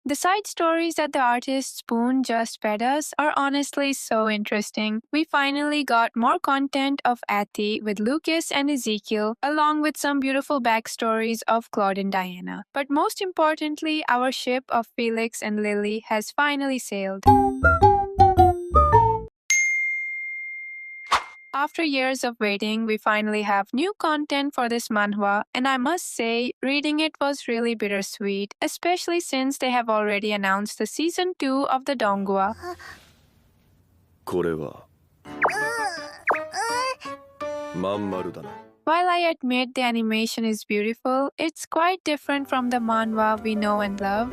The side stories that the artist Spoon just fed us are honestly so interesting. We finally got more content of Athy with Lucas and Ezekiel, along with some beautiful backstories of Claude and Diana. But most importantly, our ship of Felix and Lily has finally sailed. After years of waiting, we finally have new content for this manhwa, and I must say, reading it was really bittersweet, especially since they have already announced the season 2 of the Donghua. これはまん丸だな。 While I admit the animation is beautiful, it's quite different from the manhwa we know and love.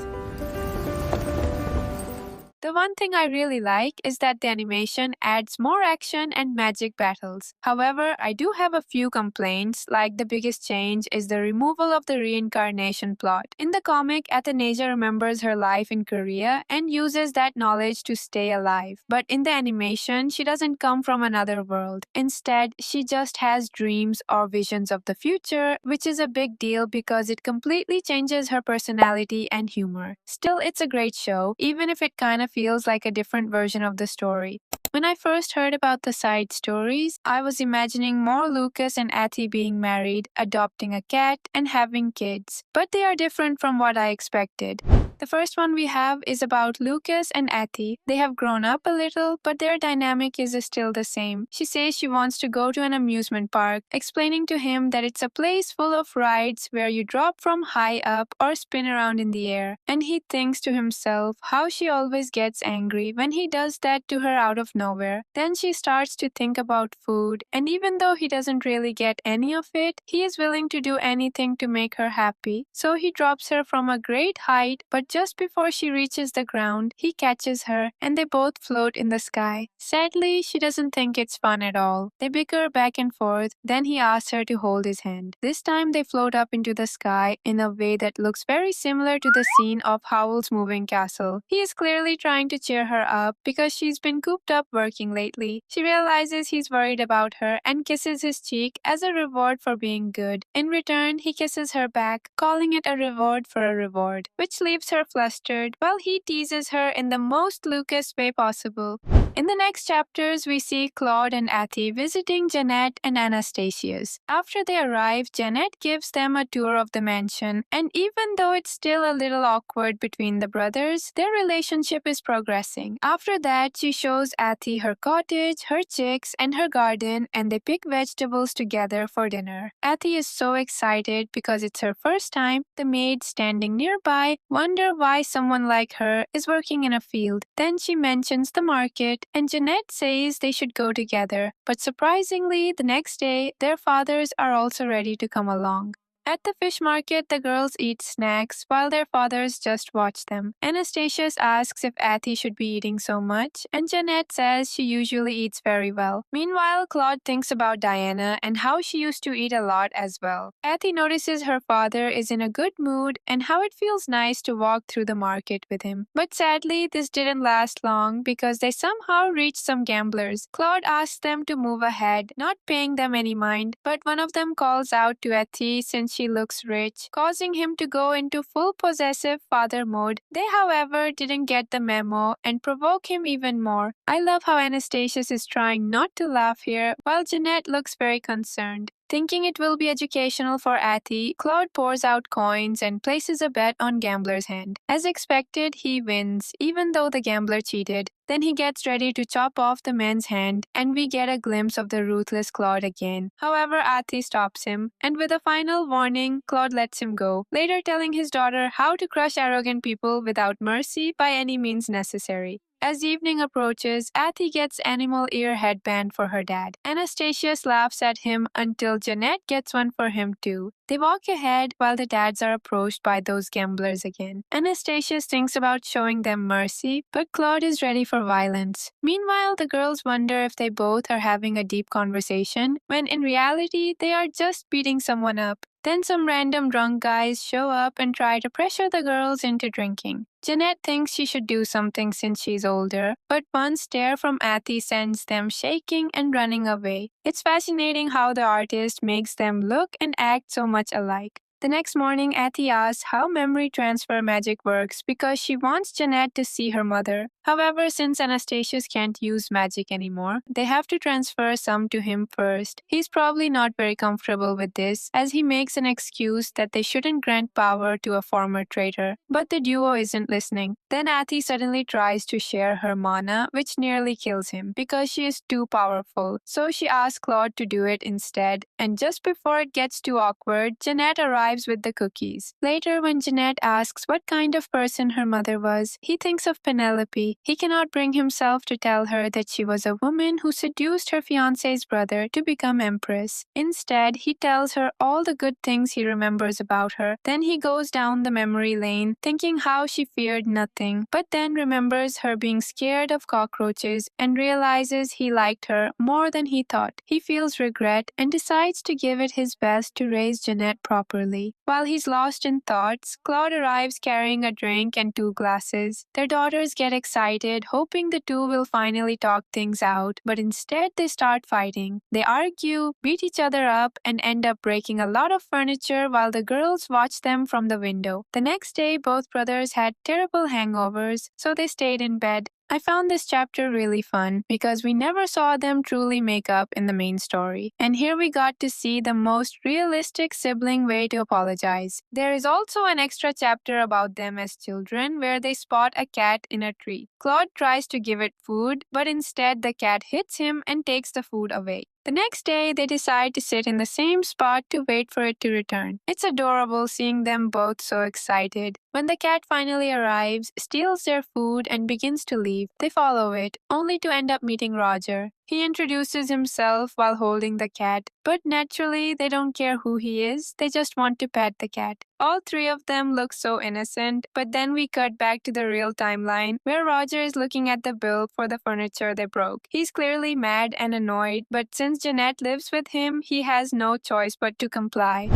The one thing I really like is that the animation adds more action and magic battles. However, I do have a few complaints, like the biggest change is the removal of the reincarnation plot. In the comic, Athanasia remembers her life in Korea and uses that knowledge to stay alive. But in the animation, she doesn't come from another world. Instead, she just has dreams or visions of the future, which is a big deal because it completely changes her personality and humor. Still, it's a great show, even if it kind of feels like a different version of the story. When I first heard about the side stories, I was imagining more Lucas and Athy being married, adopting a cat, and having kids. But they are different from what I expected. The first one we have is about Lucas and Athy. They have grown up a little, but their dynamic is still the same. She says she wants to go to an amusement park, explaining to him that it's a place full of rides where you drop from high up or spin around in the air. And he thinks to himself how she always gets angry when he does that to her out of nowhere. Then she starts to think about food, and even though he doesn't really get any of it, he is willing to do anything to make her happy. So he drops her from a great height, but just before she reaches the ground, he catches her and they both float in the sky. Sadly, she doesn't think it's fun at all. They bicker back and forth, then he asks her to hold his hand. This time they float up into the sky in a way that looks very similar to the scene of Howl's moving castle. He is clearly trying to cheer her up because she's been cooped up working lately. She realizes he's worried about her and kisses his cheek as a reward for being good. In return, he kisses her back, calling it a reward for a reward, which leaves her flustered while he teases her in the most Lucas way possible. In the next chapters, we see Claude and Athy visiting Jennette and Anastasius. After they arrive, Jennette gives them a tour of the mansion, and even though it's still a little awkward between the brothers, their relationship is progressing. After that, she shows Athy her cottage, her chicks, and her garden, and they pick vegetables together for dinner. Athy is so excited because it's her first time. The maids standing nearby wonder why someone like her is working in a field. Then she mentions the market, and Jennette says they should go together. But surprisingly, the next day, their fathers are also ready to come along. At the fish market, the girls eat snacks while their fathers just watch them. Anastasius asks if Athy should be eating so much, and Jennette says she usually eats very well. Meanwhile, Claude thinks about Diana and how she used to eat a lot as well. Athy notices her father is in a good mood and how it feels nice to walk through the market with him. But sadly, this didn't last long because they somehow reach some gamblers. Claude asks them to move ahead, not paying them any mind, but one of them calls out to Athy since she looks rich, causing him to go into full possessive father mode. They, however, didn't get the memo and provoke him even more. I love how Anastasius is trying not to laugh here, while Jennette looks very concerned. Thinking it will be educational for Athy, Claude pours out coins and places a bet on Gambler's hand. As expected, he wins, even though the gambler cheated. Then he gets ready to chop off the man's hand, and we get a glimpse of the ruthless Claude again. However, Athy stops him, and with a final warning, Claude lets him go, later telling his daughter how to crush arrogant people without mercy by any means necessary. As evening approaches, Athy gets animal ear headband for her dad. Anastasius laughs at him until Jennette gets one for him too. They walk ahead while the dads are approached by those gamblers again. Anastasius thinks about showing them mercy, but Claude is ready for violence. Meanwhile, the girls wonder if they both are having a deep conversation, when in reality, they are just beating someone up. Then some random drunk guys show up and try to pressure the girls into drinking. Jennette thinks she should do something since she's older, but one stare from Athy sends them shaking and running away. It's fascinating how the artist makes them look and act so much alike. The next morning, Athy asks how memory transfer magic works because she wants Jennette to see her mother. However, since Anastasius can't use magic anymore, they have to transfer some to him first. He's probably not very comfortable with this, as he makes an excuse that they shouldn't grant power to a former traitor. But the duo isn't listening. Then Athy suddenly tries to share her mana, which nearly kills him because she is too powerful. So she asks Claude to do it instead, and just before it gets too awkward, Jennette arrives with the cookies. Later, when Jennette asks what kind of person her mother was, he thinks of Penelope. He cannot bring himself to tell her that she was a woman who seduced her fiancé's brother to become empress. Instead, he tells her all the good things he remembers about her. Then he goes down the memory lane, thinking how she feared nothing, but then remembers her being scared of cockroaches and realizes he liked her more than he thought. He feels regret and decides to give it his best to raise Jennette properly. While he's lost in thoughts, Claude arrives carrying a drink and 2 glasses. Their daughters get excited, hoping the two will finally talk things out, but instead they start fighting. They argue, beat each other up, and end up breaking a lot of furniture while the girls watch them from the window. The next day, both brothers had terrible hangovers, so they stayed in bed. I found this chapter really fun because we never saw them truly make up in the main story. And here we got to see the most realistic sibling way to apologize. There is also an extra chapter about them as children where they spot a cat in a tree. Claude tries to give it food, but instead the cat hits him and takes the food away. The next day, they decide to sit in the same spot to wait for it to return. It's adorable seeing them both so excited. When the cat finally arrives, steals their food, and begins to leave, they follow it, only to end up meeting Roger. He introduces himself while holding the cat, but naturally, they don't care who he is, they just want to pet the cat. All 3 of them look so innocent, but then we cut back to the real timeline, where Roger is looking at the bill for the furniture they broke. He's clearly mad and annoyed, but since Jennette lives with him, he has no choice but to comply.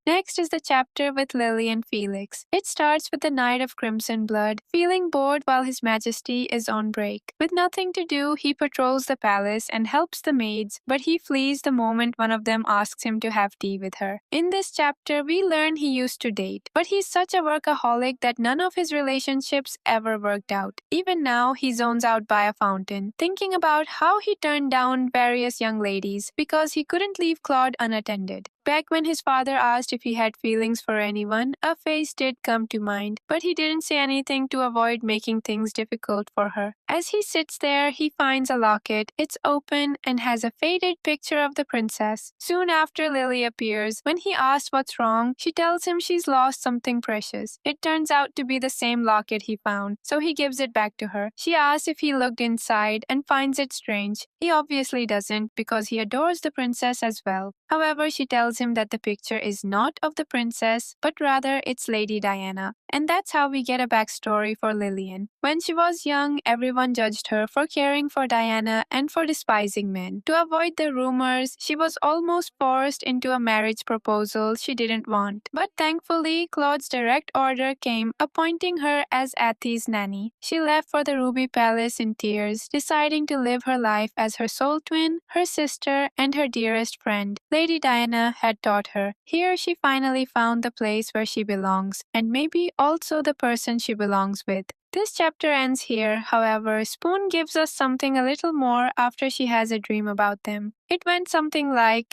Next is the chapter with Lily and Felix. It starts with the night of crimson blood, feeling bored while His Majesty is on break. With nothing to do, he patrols the palace and helps the maids, but he flees the moment one of them asks him to have tea with her. In this chapter, we learn he used to date, but he's such a workaholic that none of his relationships ever worked out. Even now, he zones out by a fountain, thinking about how he turned down various young ladies because he couldn't leave Claude unattended. Back when his father asked if he had feelings for anyone, a face did come to mind, but he didn't say anything to avoid making things difficult for her. As he sits there, he finds a locket. It's open and has a faded picture of the princess. Soon after Lily appears, when he asks what's wrong, she tells him she's lost something precious. It turns out to be the same locket he found, so he gives it back to her. She asks if he looked inside and finds it strange. He obviously doesn't because he adores the princess as well. However, she tells him that the picture is not of the princess, but rather it's Lady Diana. And that's how we get a backstory for Lillian. When she was young, everyone judged her for caring for Diana and for despising men. To avoid the rumors, she was almost forced into a marriage proposal she didn't want. But thankfully, Claude's direct order came appointing her as Athy's nanny. She left for the Ruby Palace in tears, deciding to live her life as her soul twin, her sister, and her dearest friend. Lady Diana had taught her. Here she finally found the place where she belongs, and maybe also the person she belongs with. This chapter ends here, however, Spoon gives us something a little more after she has a dream about them. It went something like...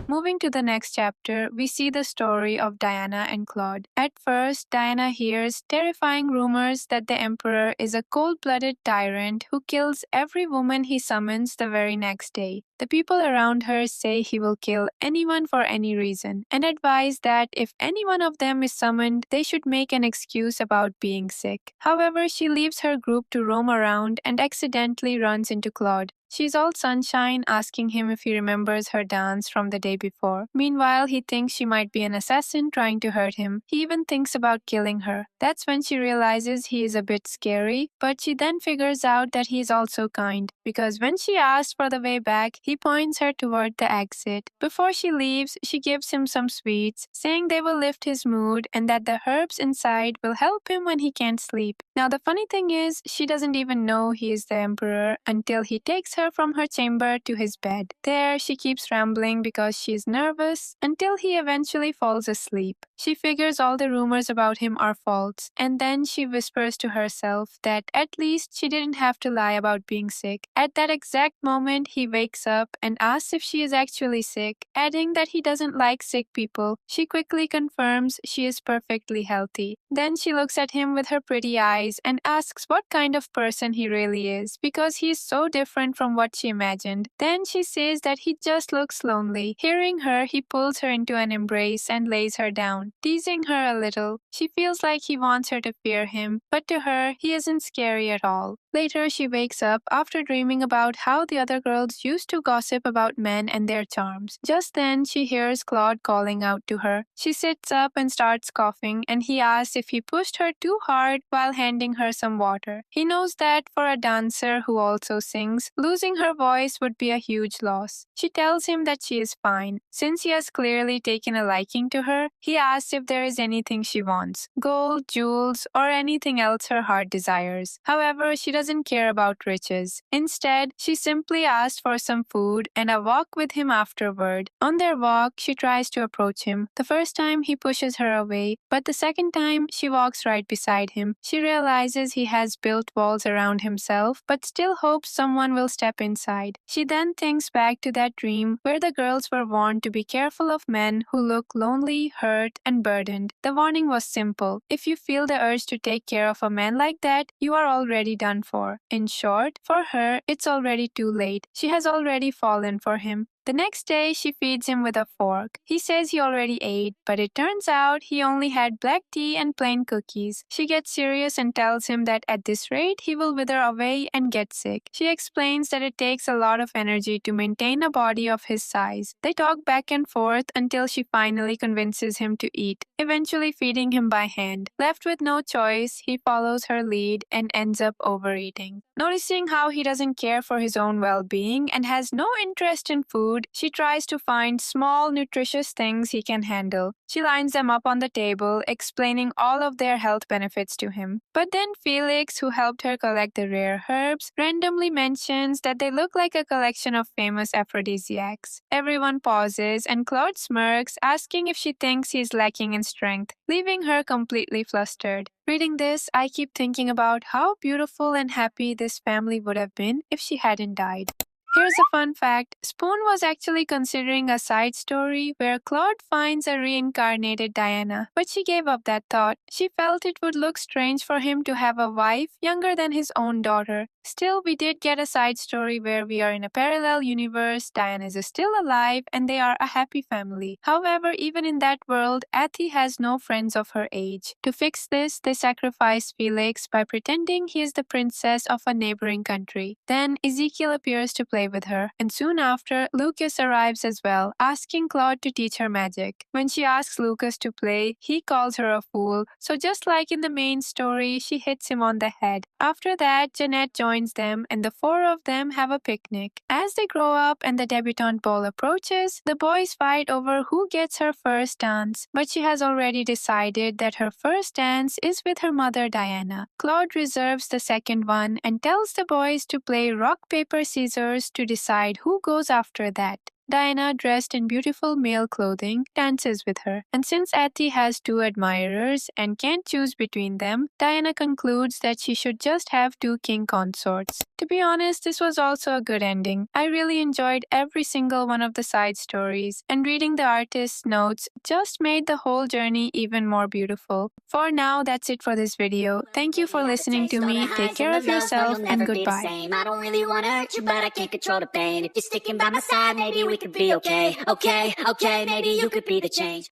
Moving to the next chapter, we see the story of Diana and Claude. At first, Diana hears terrifying rumors that the Emperor is a cold-blooded tyrant who kills every woman he summons the very next day. The people around her say he will kill anyone for any reason, and advise that if any one of them is summoned, they should make an excuse about being sick. However, she leaves her group to roam around and accidentally runs into Claude. She's all sunshine, asking him if he remembers her dance from the day before. Meanwhile, he thinks she might be an assassin trying to hurt him. He even thinks about killing her. That's when she realizes he is a bit scary, but she then figures out that he is also kind, because when she asks for the way back, he points her toward the exit. Before she leaves, she gives him some sweets, saying they will lift his mood and that the herbs inside will help him when he can't sleep. Now, the funny thing is, she doesn't even know he is the Emperor until he takes her her from her chamber to his bed. There, she keeps rambling because she is nervous until he eventually falls asleep. She figures all the rumors about him are false, and then she whispers to herself that at least she didn't have to lie about being sick. At that exact moment, he wakes up and asks if she is actually sick, adding that he doesn't like sick people. She quickly confirms she is perfectly healthy. Then she looks at him with her pretty eyes and asks what kind of person he really is, because he is so different from what she imagined. Then she says that he just looks lonely. Hearing her, he pulls her into an embrace and lays her down, teasing her a little. She feels like he wants her to fear him, but to her, he isn't scary at all. Later, she wakes up after dreaming about how the other girls used to gossip about men and their charms. Just then, she hears Claude calling out to her. She sits up and starts coughing, and he asks if he pushed her too hard while handing her some water. He knows that for a dancer who also sings, losing her voice would be a huge loss. She tells him that she is fine. Since he has clearly taken a liking to her, he asks if there is anything she wants, gold, jewels, or anything else her heart desires. However, she doesn't care about riches. Instead, she simply asks for some food and a walk with him afterward. On their walk, she tries to approach him. The first time, he pushes her away, but the second time, she walks right beside him. She realizes he has built walls around himself, but still hopes someone will step inside. She then thinks back to that dream where the girls were warned to be careful of men who look lonely, hurt, and burdened. The warning was simple. If you feel the urge to take care of a man like that, you are already done for. In short, for her, it's already too late. She has already fallen for him. The next day, she feeds him with a fork. He says he already ate, but it turns out he only had black tea and plain cookies. She gets serious and tells him that at this rate, he will wither away and get sick. She explains that it takes a lot of energy to maintain a body of his size. They talk back and forth until she finally convinces him to eat, eventually feeding him by hand. Left with no choice, he follows her lead and ends up overeating. Noticing how he doesn't care for his own well-being and has no interest in food, she tries to find small, nutritious things he can handle. She lines them up on the table, explaining all of their health benefits to him. But then Felix, who helped her collect the rare herbs, randomly mentions that they look like a collection of famous aphrodisiacs. Everyone pauses, and Claude smirks, asking if she thinks he is lacking in strength, leaving her completely flustered. Reading this, I keep thinking about how beautiful and happy this family would have been if she hadn't died. Here's a fun fact. Spoon was actually considering a side story where Claude finds a reincarnated Diana, but she gave up that thought. She felt it would look strange for him to have a wife younger than his own daughter. Still, we did get a side story where we are in a parallel universe, Diana is still alive, and they are a happy family. However, even in that world, Athy has no friends of her age. To fix this, they sacrifice Felix by pretending he is the princess of a neighboring country. Then, Ezekiel appears to play with her, and soon after, Lucas arrives as well, asking Claude to teach her magic. When she asks Lucas to play, he calls her a fool, so just like in the main story, she hits him on the head. After that, Jennette joins them, and the four of them have a picnic. As they grow up and the debutante ball approaches, the boys fight over who gets her first dance, but she has already decided that her first dance is with her mother Diana. Claude reserves the second one and tells the boys to play rock, paper, scissors to decide who goes after that. Diana, dressed in beautiful male clothing, dances with her. And since Athy has two admirers and can't choose between them, Diana concludes that she should just have two king consorts. To be honest, this was also a good ending. I really enjoyed every single one of the side stories, and reading the artist's notes just made the whole journey even more beautiful. For now, that's it for this video. Thank you for listening to me. Take care of yourself, and goodbye. I don't really wanna hurt you, but I can't control the pain. If you're sticking by my side, maybe we could be okay. Okay, maybe you could be the change.